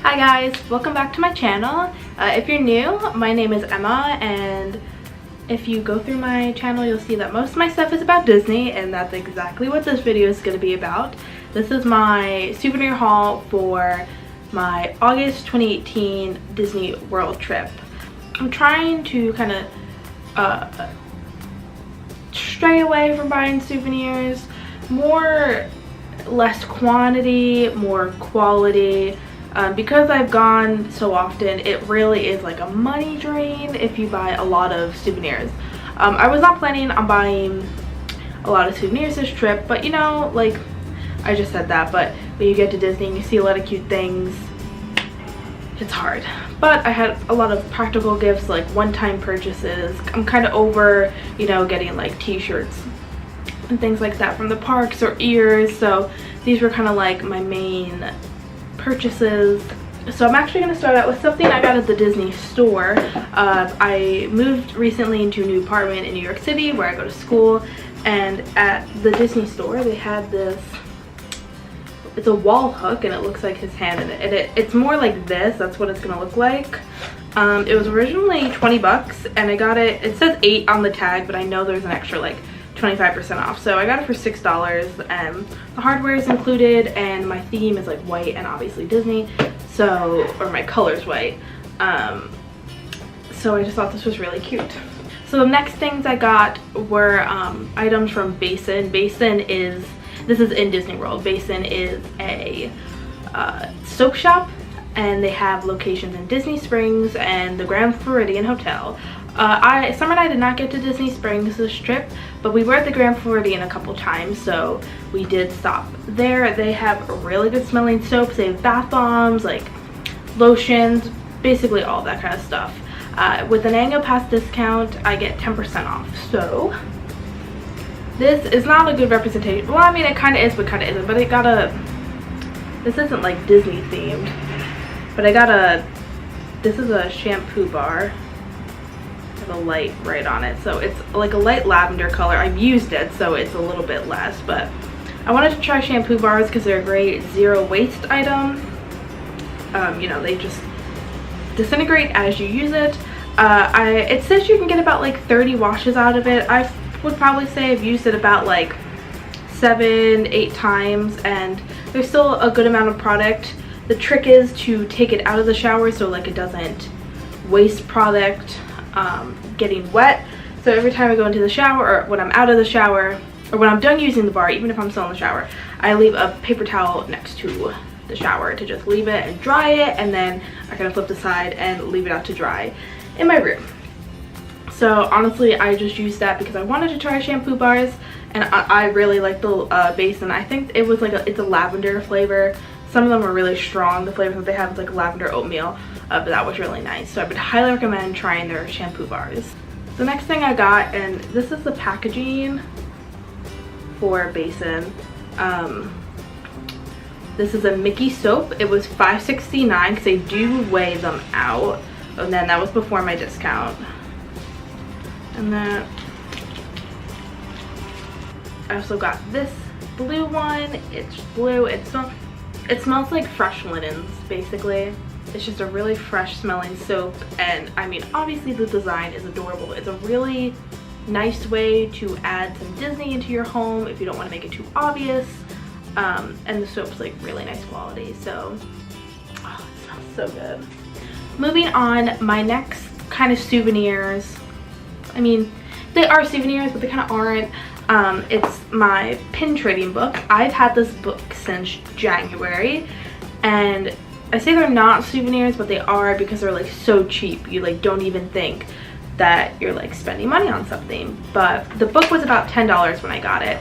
Hi guys, welcome back to my channel. If you're new, my name is Emma, and if you go through my channel you'll see that most of my stuff is about Disney, and that's exactly what this video is going to be about. This is my souvenir haul for my August 2018 Disney World trip. I'm trying to kind of stray away from buying souvenirs, less quantity, more quality. Because I've gone so often, it really is like a money drain if you buy a lot of souvenirs. I was not planning on buying a lot of souvenirs this trip, but you know, like I just said that, but when you get to Disney and you see a lot of cute things, it's hard. But I had a lot of practical gifts, like one-time purchases. I'm kind of over, you know, getting like t-shirts and things like that from the parks or ears, so these were kind of like my main purchases. So I'm actually going to start out with something I got at the Disney store. I moved recently into a new apartment in New York City where I go to school, and at the Disney store they had this, it's a wall hook and it looks like his hand in it. It's more like this, that's what it's going to look like. It was originally 20 bucks and I got it, it says 8 on the tag, but I know there's an extra like 25% off, so I got it for $6, and the hardware is included, and my theme is like white and obviously Disney, so, or my color's white, so I just thought this was really cute. So the next things I got were items from Basin. Basin is, this is in Disney World. Basin is a soap shop, and they have locations in Disney Springs and the Grand Floridian Hotel. Summer and I did not get to Disney Springs this trip, but we were at the Grand Floridian a couple times, so we did stop there. They have really good smelling soaps. They have bath bombs, like lotions, basically all that kind of stuff. With an annual pass discount, I get 10% off. So this is not a good representation. Well, I mean, it kind of is, but kind of isn't. But it got a, this isn't like Disney themed, but I got a, this is a shampoo bar. The light right on it, so it's like a light lavender color. I've used it, so it's a little bit less, but I wanted to try shampoo bars because they're a great zero waste item. You know, they just disintegrate as you use it. It says you can get about like 30 washes out of it. I would probably say I've used it about like 7-8 times, and there's still a good amount of product. The trick is to take it out of the shower so like it doesn't waste product getting wet. So every time I go into the shower, or when I'm out of the shower, or when I'm done using the bar, even if I'm still in the shower, I leave a paper towel next to the shower to just leave it and dry it, and then I kind of flip the side and leave it out to dry in my room. So honestly, I just used that because I wanted to try shampoo bars, and I really like the Basin. I think it was like it's a lavender flavor. Some of them are really strong. The flavor that they have is like lavender oatmeal, but that was really nice. So I would highly recommend trying their shampoo bars. The next thing I got, and this is the packaging for Basin. This is a Mickey soap. It was $5.69 because they do weigh them out. And then that was before my discount. And then I also got this blue one. It's blue. It smells like fresh linens, basically. It's just a really fresh smelling soap, and I mean, obviously the design is adorable. It's a really nice way to add some Disney into your home if you don't want to make it too obvious. And the soap's like really nice quality, so oh, it smells so good. Moving on, my next kind of souvenirs, I mean, they are souvenirs, but they kind of aren't. It's my pin trading book. I've had this book since January, and I say they're not souvenirs, but they are because they're like so cheap. You like don't even think that you're like spending money on something. But the book was about $10 when I got it,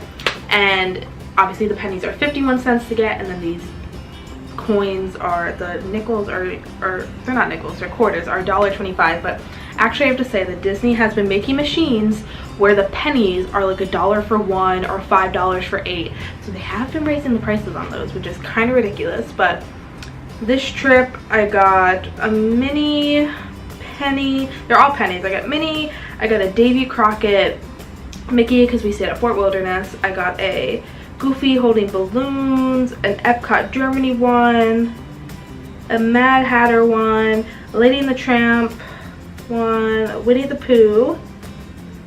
and obviously the pennies are 51 cents to get, and then these coins are, the nickels or they're not nickels, they're quarters, are $1.25. But actually I have to say that Disney has been making machines where the pennies are like $1 for 1 or $5 for 8. So they have been raising the prices on those, which is kind of ridiculous. But this trip I got a mini penny, they're all pennies. I got Minnie, I got a Davy Crockett Mickey because we stayed at Fort Wilderness. I got a Goofy holding balloons, an Epcot Germany one, a Mad Hatter one, a Lady and the Tramp one, a Winnie the Pooh,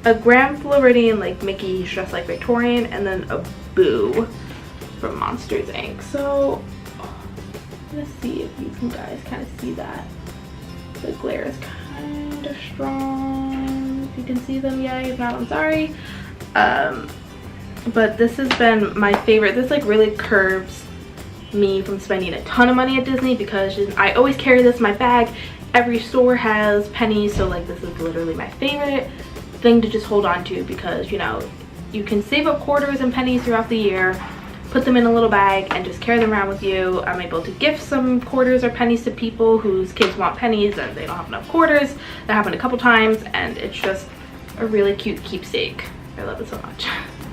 a Grand Floridian like Mickey dressed like Victorian, and then a Boo from Monsters Inc. So let's see if you can guys kind of see that. The glare is kind of strong. If you can see them, yay. If not, I'm sorry. But this has been my favorite. This like really curbs me from spending a ton of money at Disney because I always carry this in my bag. Every store has pennies, so like this is literally my favorite thing to just hold on to because, you know, you can save up quarters and pennies throughout the year, put them in a little bag and just carry them around with you. I'm able to gift some quarters or pennies to people whose kids want pennies and they don't have enough quarters. That happened a couple times and it's just a really cute keepsake. I love it so much.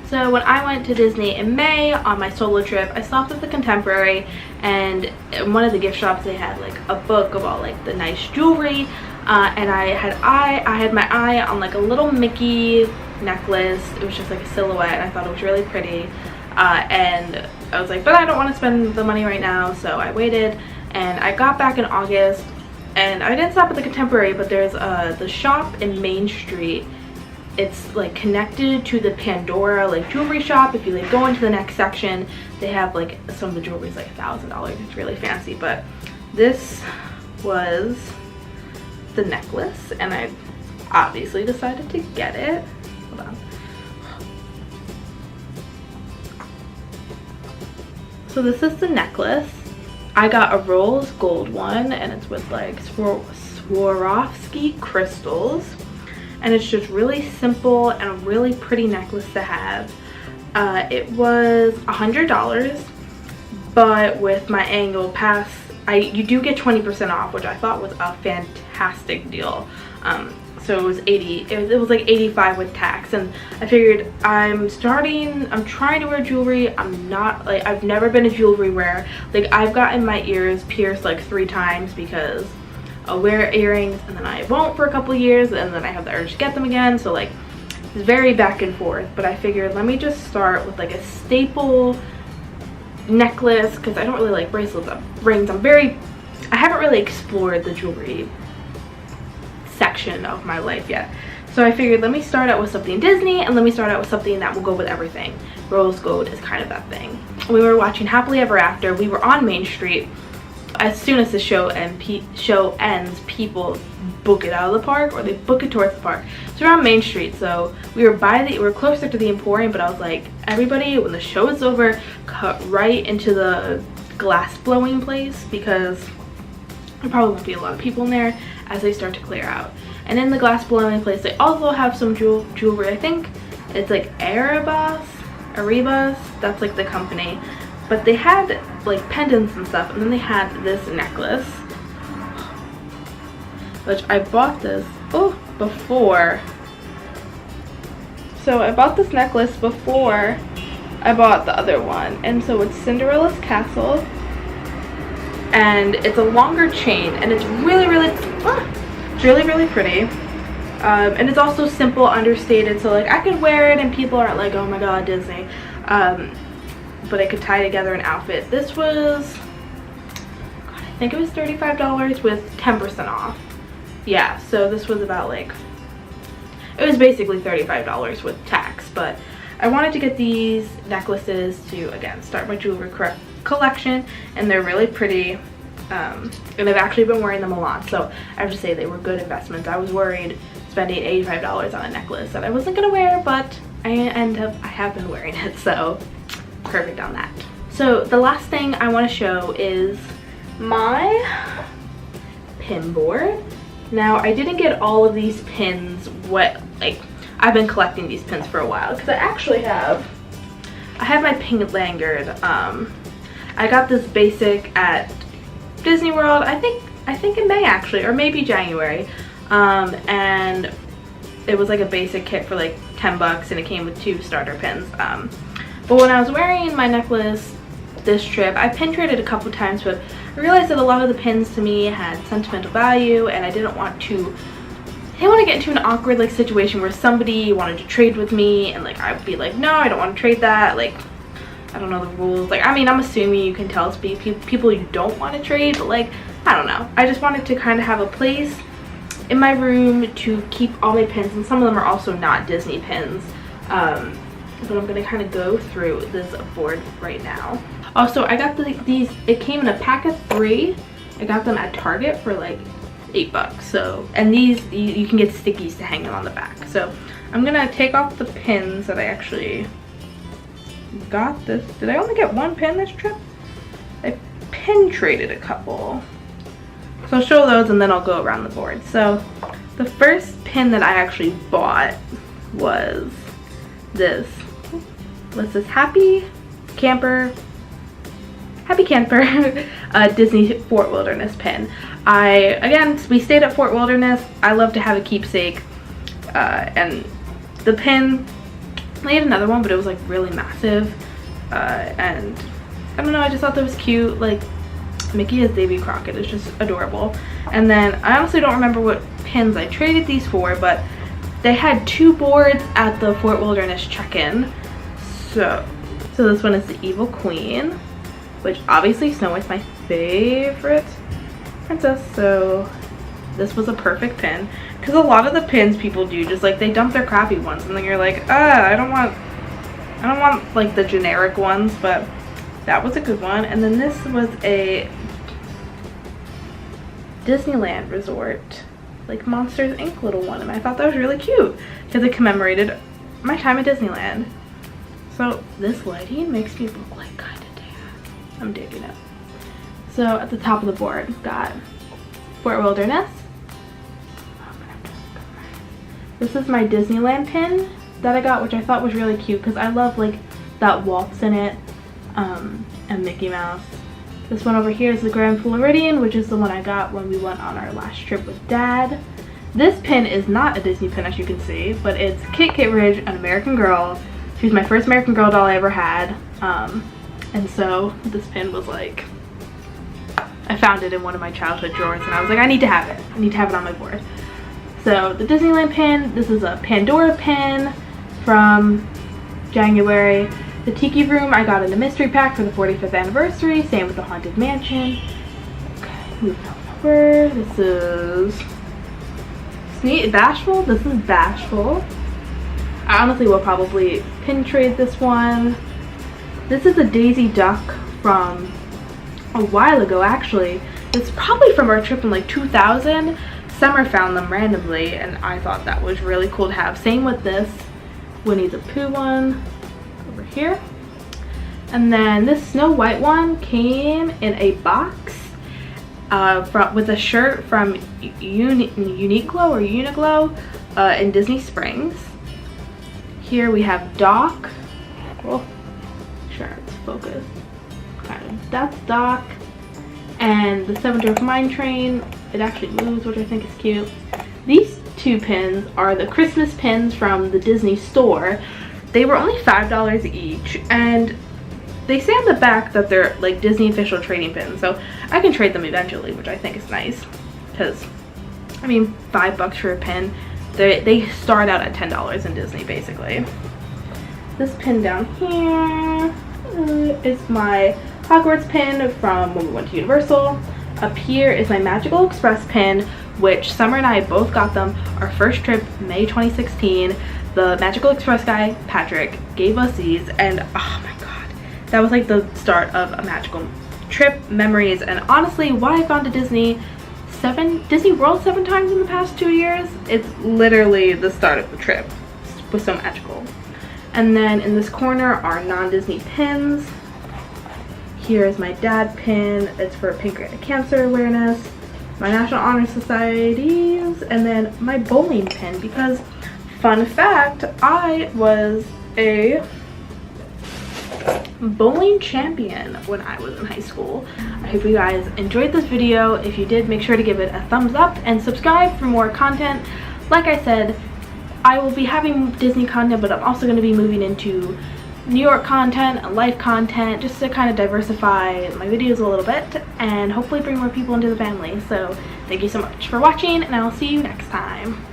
So when I went to Disney in May on my solo trip, I stopped at the Contemporary, and in one of the gift shops they had like a book of all like the nice jewelry, and I had my eye on like a little Mickey necklace. It was just like a silhouette and I thought it was really pretty, and I was like, but I don't want to spend the money right now, so I waited and I got back in August, and I didn't stop at the Contemporary, but there's the shop in Main Street. It's like connected to the Pandora like jewelry shop. If you like go into the next section, they have like some of the jewelry is like $1,000. It's really fancy, but this was the necklace and I obviously decided to get it. Hold on. So this is the necklace. I got a rose gold one and it's with like Swarovski crystals. And it's just really simple and a really pretty necklace to have. It was $100, but with my annual pass, you do get 20% off, which I thought was a fantastic deal. So it was it was like $85 with tax, and I figured I'm trying to wear jewelry. I'm not like, I've never been a jewelry wearer. Like I've gotten my ears pierced like 3 times because I'll wear earrings and then I won't for a couple of years and then I have the urge to get them again, so like it's very back and forth. But I figured let me just start with like a staple necklace because I don't really like bracelets, rings. I haven't really explored the jewelry section of my life yet, so I figured let me start out with something Disney and let me start out with something that will go with everything. Rose gold is kind of that thing. We were watching Happily Ever After. We were on Main Street. As soon as the show ends, people book it out of the park or they book it towards the park. So we're on Main Street, so we were closer to the Emporium, but I was like, everybody, when the show is over, cut right into the glass blowing place because there probably won't be a lot of people in there as they start to clear out. And in the glass blowing place, they also have some jewelry. I think it's like Erebus, that's like the company. But they had like pendants and stuff, and then they had this necklace, which I bought this before. So I bought this necklace before I bought the other one, and so it's Cinderella's Castle, and it's a longer chain, and it's really pretty. And it's also simple, understated, so like I could wear it and people aren't like, oh my god, Disney. But I could tie together an outfit. This was, God, I think it was $35 with 10% off. Yeah, so this was about like, it was basically $35 with tax. But I wanted to get these necklaces to, again, start my jewelry collection, and they're really pretty. And I've actually been wearing them a lot, so I have to say they were good investments. I was worried spending $85 on a necklace that I wasn't gonna wear, but I have been wearing it, so perfect on that. So the last thing I want to show is my pin board. Now I didn't get all of these pins like I've been collecting these pins for a while because I have my pin lanyard. I got this basic at Disney World, I think in May actually, or maybe January, and it was like a basic kit for like 10 bucks and it came with 2 starter pins. But when I was wearing my necklace this trip, I pin traded a couple times, but I realized that a lot of the pins to me had sentimental value, and I didn't want to get into an awkward like situation where somebody wanted to trade with me and like I'd be like, no, I don't want to trade that. Like, I don't know the rules. Like, I mean, I'm assuming you can tell people you don't want to trade, but like I don't know. I just wanted to kind of have a place in my room to keep all my pins, and some of them are also not Disney pins. But I'm gonna kind of go through this board right now. Also, I got these, it came in a pack of 3. I got them at Target for like $8. So, and these, you can get stickies to hang them on the back. So I'm gonna take off the pins that I actually got this. Did I only get 1 pin this trip? I pin traded a couple. So I'll show those and then I'll go around the board. So the first pin that I actually bought was this. What's this? Happy Camper Disney Fort Wilderness pin. Again, we stayed at Fort Wilderness. I love to have a keepsake. And the pin, I had another one, but it was like really massive. And I don't know, I just thought that was cute. Like, Mickey as Davy Crockett is just adorable. And then I honestly don't remember what pins I traded these for, but they had 2 boards at the Fort Wilderness check-in. So this one is the Evil Queen, which obviously Snow White's my favorite princess. So this was a perfect pin, because a lot of the pins people do, just like they dump their crappy ones and then you're like, I don't want like the generic ones, but that was a good one. And then this was a Disneyland Resort, like Monsters Inc. little one, and I thought that was really cute because it commemorated my time at Disneyland. So this lighting makes me look like kind of tan. I'm digging it. So at the top of the board, got Fort Wilderness. This is my Disneyland pin that I got, which I thought was really cute because I love like that waltz in it, and Mickey Mouse. This one over here is the Grand Floridian, which is the one I got when we went on our last trip with Dad. This pin is not a Disney pin, as you can see, but it's Kit Kittredge, an American Girl. She was my first American Girl doll I ever had. And so this pin was like, I found it in one of my childhood drawers and I was like, I need to have it. I need to have it on my board. So the Disneyland pin, this is a Pandora pin from January. The Tiki Room I got in a mystery pack for the 45th anniversary. Same with the Haunted Mansion. Okay, moving over. This is Bashful. This is Bashful. I honestly will probably pin trade this one. This is a Daisy Duck from a while ago, actually. It's probably from our trip in like 2000. Summer found them randomly and I thought that was really cool to have. Same with this Winnie the Pooh one over here. And then this Snow White one came in a box with a shirt from Uniqlo or Uniqlo in Disney Springs. Here we have Doc. Oh, sure, it's focused. Kind of. That's Doc. And the Seven Dwarf Mine Train. It actually moves, which I think is cute. These 2 pins are the Christmas pins from the Disney store. They were only $5 each, and they say on the back that they're like Disney official trading pins, so I can trade them eventually, which I think is nice, because I mean $5 for a pin. They start out at $10 in Disney basically. This pin down here is my Hogwarts pin from when we went to Universal. Up here is my Magical Express pin, which Summer and I both got them our first trip, May 2016. The Magical Express guy, Patrick, gave us these, and oh my god, that was like the start of a magical trip, memories, and honestly, why I've gone to Disney World 7 times in the past 2 years, it's literally the start of the trip. It was so magical. And then in this corner are non-Disney pins. Here is my Dad pin. It's for pancreatic cancer awareness. My National Honor Societies, and then my bowling pin, because fun fact, I was a bowling champion when I was in high school. I hope you guys enjoyed this video. If you did, make sure to give it a thumbs up and subscribe for more content. Like I said, I will be having Disney content, but I'm also going to be moving into New York content and life content, just to kind of diversify my videos a little bit and hopefully bring more people into the family. So thank you so much for watching, and I'll see you next time.